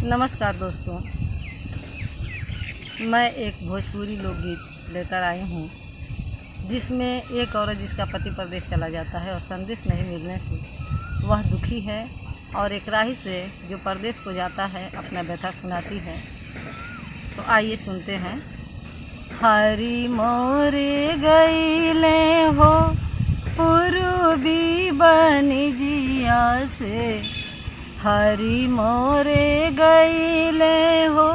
नमस्कार दोस्तों, मैं एक भोजपुरी लोकगीत लेकर आई हूँ जिसमें एक औरत जिसका पति परदेश चला जाता है और संदेश नहीं मिलने से वह दुखी है और एक राही से जो परदेश को जाता है अपना व्यथा सुनाती है। तो आइए सुनते हैं। हरी मोरे गईले हो पूर्वी बनिजिया से, हरी मोरे गईले हो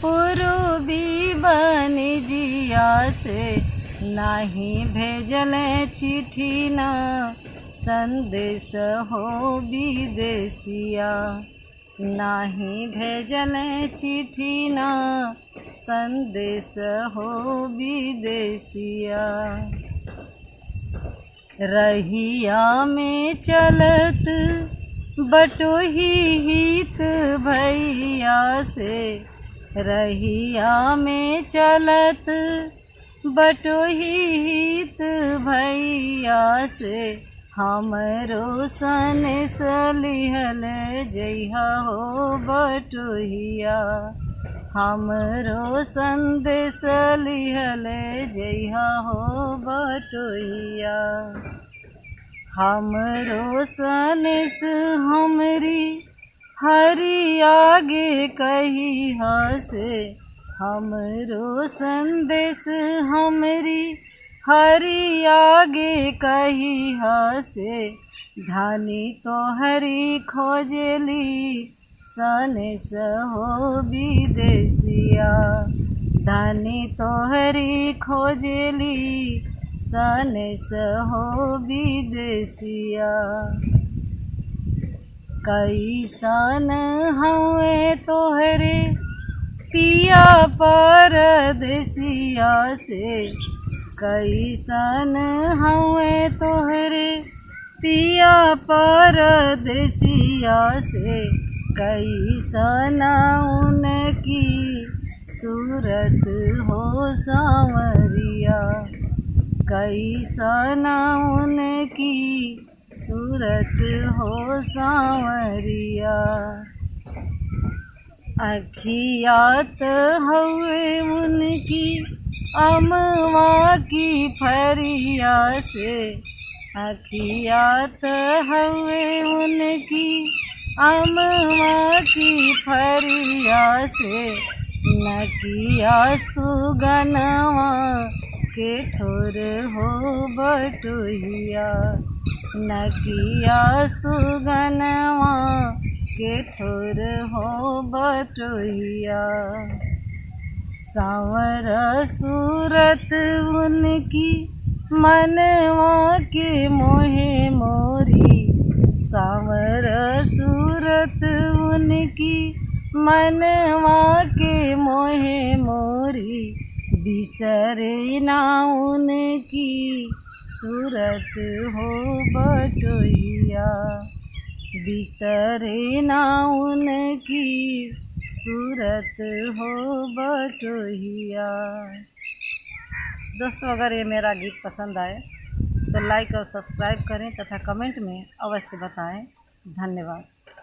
पूर्वी बनिजिया से, नाही भेजले चिट्ठी ना संदेश हो विदेशिया, नाही भेजले चिट्ठी ना संदेश हो विदेशिया। रहिया में चलत बटोही हित भैया से, रहिया में चलत बटोही हित भैया से, हमरो सन सलिहल जइहा हो बटोहिया, हमरो संदेश लिहल जइहा हो बटोहिया। हमरो सनेस हमरी हरी आगे कहिहा से, हमरो संदेश हमरी हरी आगे कहिहा से, धानी तो हरी खोजली सनेस हो विदेशिया, धानी तो हरी खोजली सनेस हो विदेशिया। कैसन हवे तोहरे पिया परदेसिया से, कैसन हवे तोहरे पिया परदेसिया से, कैसन उनकी सूरत हो सांवरिया, कैसन उनकी सूरत हो सांवरिया। अखियात हवे उनकी अमवा की फरिया से, अखियात हवे उनकी अमवा की फरिया से, नकिया सुगनवा के ठोर हो बटोहिया, नकिया सुगनवा के ठोर हो बटोहिया। सांवर सूरत उनकी मनवा के मोहे मोरी, सांवर सूरत उनकी मनवा के मोहे मोरी, बिसरे ना उनकी सूरत हो बटोहिया, बिसरे ना उनकी सूरत हो बटोहिया। दोस्तों, अगर ये मेरा गीत पसंद आए तो लाइक और सब्सक्राइब करें तथा कमेंट में अवश्य बताएं। धन्यवाद।